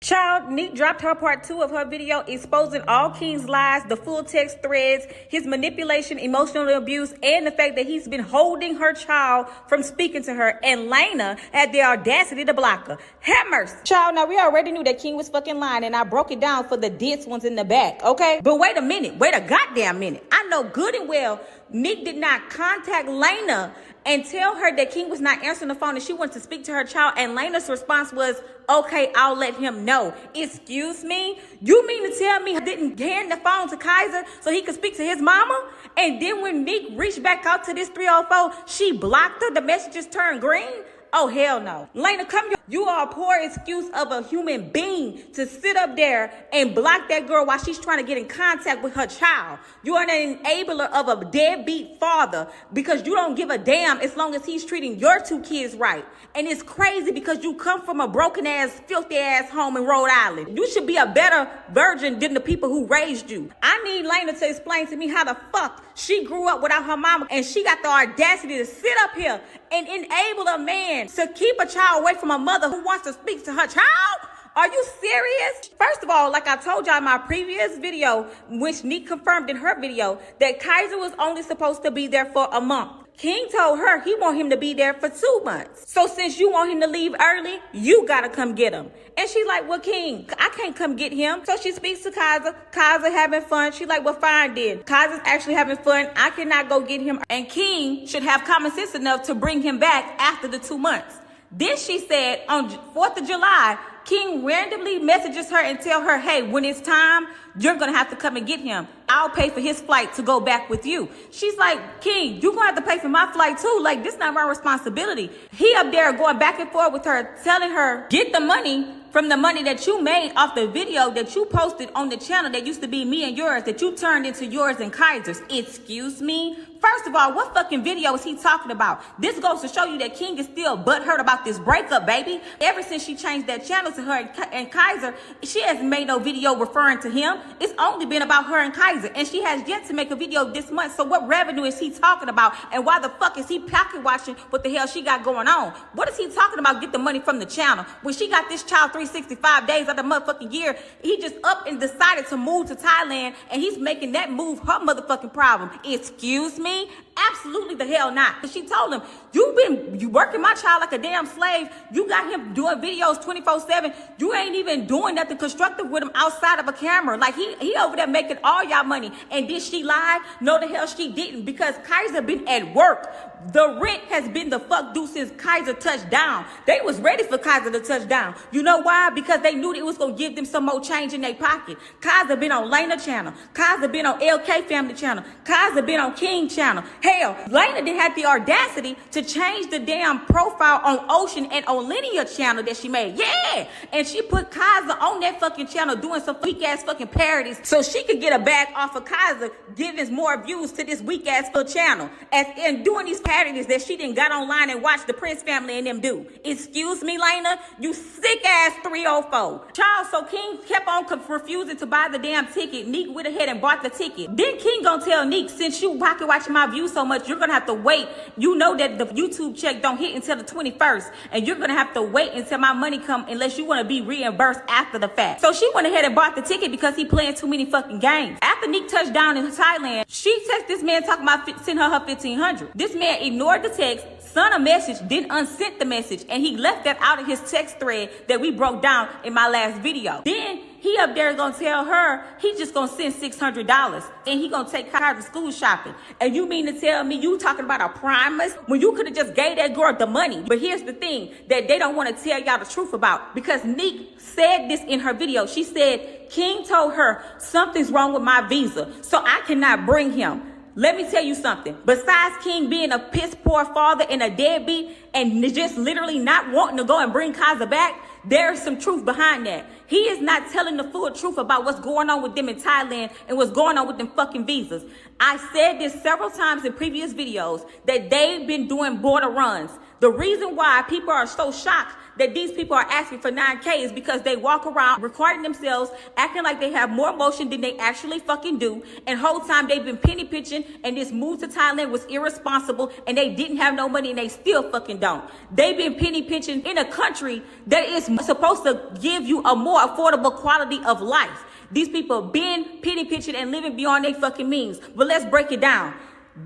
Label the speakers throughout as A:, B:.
A: Child, Nique dropped her part 2 of her video exposing all King's lies, the full text threads, his manipulation, emotional abuse, and the fact that he's been holding her child from speaking to her. And Laina had the audacity to block her. Have mercy. Child, now we already knew that King was fucking lying, and I broke it down for the dense ones in the back, okay? But wait a minute. Wait a goddamn minute. I know good and well Nique did not contact Laina and tell her that King was not answering the phone and she wanted to speak to her child, and Laina's response was, okay, I'll let him know. Excuse me? You mean to tell me I didn't hand the phone to Kaiser so he could speak to his mama? And then when Nique reached back out to this 304, she blocked her, the messages turned green? Oh, hell no. Laina, come here. You are a poor excuse of a human being to sit up there and block that girl while she's trying to get in contact with her child. You are an enabler of a deadbeat father because you don't give a damn as long as he's treating your 2 kids right. And it's crazy because you come from a broken ass, filthy ass home in Rhode Island. You should be a better virgin than the people who raised you. I need Laina to explain to me how the fuck she grew up without her mama and she got the audacity to sit up here and enable a man to keep a child away from a mother who wants to speak to her child? Are you serious? First of all, like I told y'all in my previous video, which Nique confirmed in her video, that Kaiser was only supposed to be there for a month. King told her he want him to be there for 2 months. So since you want him to leave early, you gotta come get him. And she like, well, King, I can't come get him. So she speaks to Kaiser. Kaiser having fun. She like, well, fine then. Kaiser's actually having fun. I cannot go get him. And King should have common sense enough to bring him back after the 2 months. Then she said on 4th of July, King randomly messages her and tell her, hey, when it's time, you're going to have to come and get him. I'll pay for his flight to go back with you. She's like, King, you're going to have to pay for my flight too. Like, this is not my responsibility. He up there going back and forth with her, telling her, get the money from the money that you made off the video that you posted on the channel that used to be me and yours, that you turned into yours and Kaiser's. Excuse me? First of all, what fucking video is he talking about? This goes to show you that King is still butthurt about this breakup, baby. Ever since she changed that channel to her and Kaiser, she hasn't made no video referring to him. It's only been about her and Kaiser, and she has yet to make a video this month. So what revenue is he talking about? And why the fuck is he pocket watching what the hell she got going on? What is he talking about? Get the money from the channel. When she got this child 365 days of the motherfucking year, he just up and decided to move to Thailand, and he's making that move her motherfucking problem. Excuse me? Absolutely the hell not. She told him, you working my child like a damn slave. You got him doing videos 24/7. You ain't even doing nothing constructive with him outside of a camera. Like he over there making all y'all money. And did she lie? No, the hell she didn't, because Kaiser been at work. The rent has been the fuck due since Kaiser touched down. They was ready for Kaiser to touch down. You know why? Because they knew that it was going to give them some more change in their pocket. Kaiser been on Laina channel. Kaiser been on LK family channel. Kaiser been on King channel. Hell, Laina did have the audacity to change the damn profile on Ocean and on Linear channel that she made. Yeah! And she put Kaiser on that fucking channel doing some weak ass fucking parodies so she could get a bag off of Kaiser, giving more views to this weak ass full channel. And doing these parodies that she didn't got online and watch the Prince family and them do. Excuse me, Laina? You sick ass 304. Child, so King kept on refusing to buy the damn ticket. Nique went ahead and bought the ticket. Then King gonna tell Nique, since you pocket watching my views so much, you're gonna have to wait. You know that the YouTube check don't hit until the 21st, and you're gonna have to wait until my money come unless you want to be reimbursed after the fact. So she went ahead and bought the ticket because he playing too many fucking games. After Nique touched down in Thailand, she texted this man talking about send her $1,500. This man ignored the text, sent a message, then unsent the message, and he left that out of his text thread that we broke down in my last video. Then he up there gonna tell her he just gonna send $600 and he gonna take her to school shopping. And you mean to tell me you talking about a promise when you could have just gave that girl the money? But here's the thing that they don't want to tell y'all the truth about, because Nique said this in her video. She said King told her something's wrong with my visa, so I cannot bring him. Let me tell you something. Besides King being a piss poor father and a deadbeat and just literally not wanting to go and bring Kaiser back, there's some truth behind that. He is not telling the full truth about what's going on with them in Thailand and what's going on with them fucking visas. I said this several times in previous videos that they've been doing border runs. The reason why people are so shocked that these people are asking for 9K is because they walk around recording themselves, acting like they have more emotion than they actually fucking do. And whole time they've been penny pitching, and this move to Thailand was irresponsible, and they didn't have no money, and they still fucking don't. They've been penny pitching in a country that is supposed to give you a more affordable quality of life. These people been penny pitching and living beyond their fucking means. But let's break it down.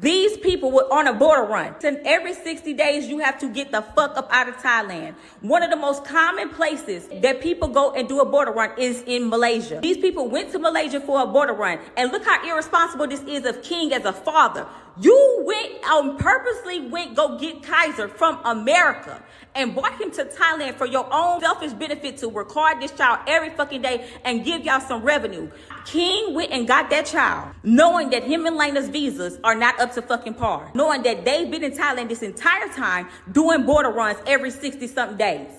A: These people were on a border run. And every 60 days, you have to get the fuck up out of Thailand. One of the most common places that people go and do a border run is in Malaysia. These people went to Malaysia for a border run. And look how irresponsible this is of King as a father. You purposely went go get Kaiser from America and brought him to Thailand for your own selfish benefit to record this child every fucking day and give y'all some revenue. King went and got that child, knowing that him and Laina's visas are not up to fucking par, knowing that they've been in Thailand this entire time doing border runs every 60-something days.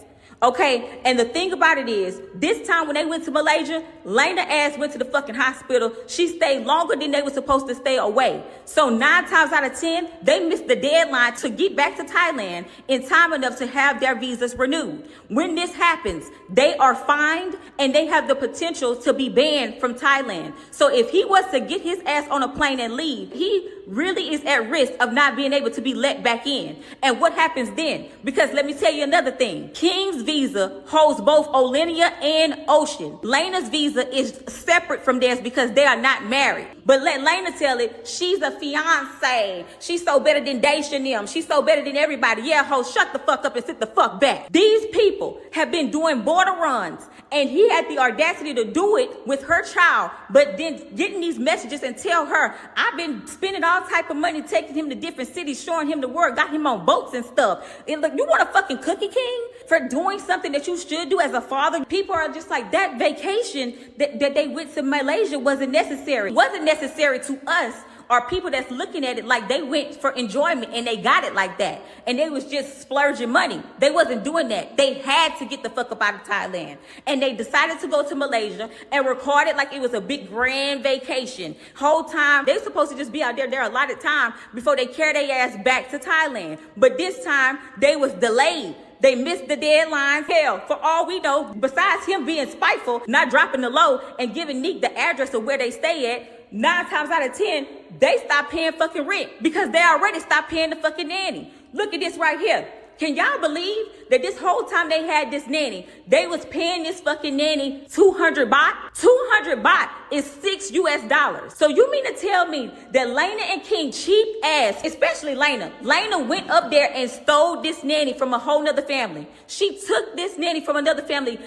A: Okay, and the thing about it is, this time when they went to Malaysia, Laina ass went to the fucking hospital. She stayed longer than they were supposed to stay away. So 9 times out of 10, they missed the deadline to get back to Thailand in time enough to have their visas renewed. When this happens, they are fined and they have the potential to be banned from Thailand. So if he was to get his ass on a plane and leave, he really is at risk of not being able to be let back in. And what happens then? Because let me tell you another thing. King's visa holds both Olenia and Ocean. Laina's visa is separate from theirs because they are not married. But let Laina tell it, she's a fiance. She's so better than Daisha and them. She's so better than everybody. Yeah, ho, shut the fuck up and sit the fuck back. These people have been doing border runs, and he had the audacity to do it with her child, but then getting these messages and tell her, I've been spending all type of money, taking him to different cities, showing him the world, got him on boats and stuff. And look, you want a fucking cookie king for doing something that you should do as a father? People are just like, that vacation that they went to Malaysia wasn't necessary. Wasn't necessary to us, or people that's looking at it like they went for enjoyment and they got it like that. And they was just splurging money. They wasn't doing that. They had to get the fuck up out of Thailand. And they decided to go to Malaysia and record it like it was a big grand vacation. Whole time, they supposed to just be out there a lot of time before they carry their ass back to Thailand. But this time, they was delayed. They missed the deadline. Hell, for all we know, besides him being spiteful, not dropping the low and giving Nique the address of where they stay at, 9 times out of 10, they stopped paying fucking rent because they already stopped paying the fucking nanny. Look at this right here. Can y'all believe that this whole time they had this nanny, they was paying this fucking nanny 200 baht? 200 baht is $6. So you mean to tell me that Laina and King cheap ass, especially Laina. Laina went up there and stole this nanny from a whole nother family. She took this nanny from another family,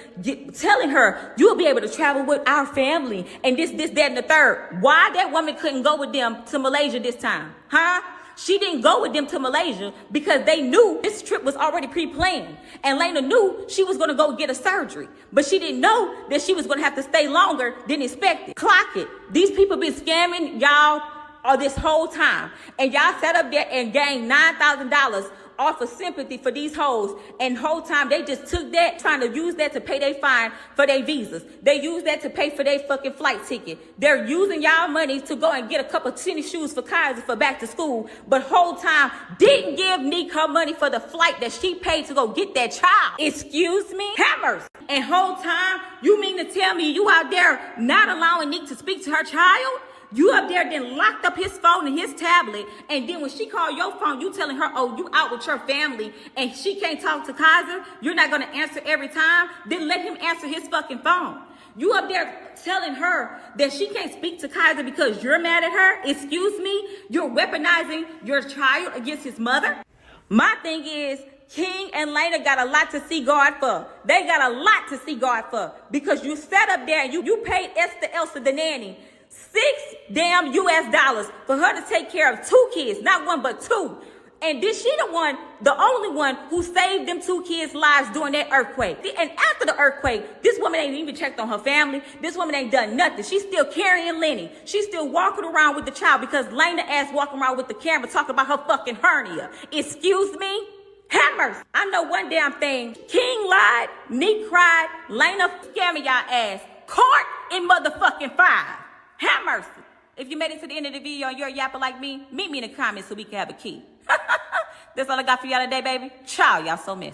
A: telling her, you'll be able to travel with our family and this, that, and the third. Why that woman couldn't go with them to Malaysia this time? Huh? She didn't go with them to Malaysia because they knew this trip was already pre-planned. And Laina knew she was going to go get a surgery. But she didn't know that she was going to have to stay longer than expected. Clock it. These people been scamming y'all all this whole time. And y'all sat up there and gained $9,000 off of sympathy for these hoes, and whole time they just took that, trying to use that to pay their fine for their visas. They use that to pay for their fucking flight ticket. They're using y'all money to go and get a couple tennis shoes for Kaiser for back to school, but whole time didn't give Nique her money for the flight that she paid to go get that child. Excuse me? Hammers. And whole time, you mean to tell me you out there not allowing Nique to speak to her child? You up there then locked up his phone and his tablet, and then when she called your phone, you telling her, oh, you out with your family and she can't talk to Kaiser, you're not gonna answer every time? Then let him answer his fucking phone. You up there telling her that she can't speak to Kaiser because you're mad at her? Excuse me? You're weaponizing your child against his mother? My thing is, King and Laina got a lot to see God for. They got a lot to see God for, because you sat up there and you paid Esther Elsa the nanny $6 for her to take care of 2 kids, not 1 but 2. And then she the only one who saved them 2 kids' lives during that earthquake. And after the earthquake, this woman ain't even checked on her family. This woman ain't done nothing. She's still carrying Lenny. She's still walking around with the child because Laina ass walking around with the camera talking about her fucking hernia. Excuse me? Hammers. I know one damn thing. King lied, Nique cried, Laina scamming y'all ass. Caught in motherfucking 5. Have mercy. If you made it to the end of the video and you're a yapper like me, meet me in the comments so we can have a key. That's all I got for y'all today, baby. Ciao, y'all so messy.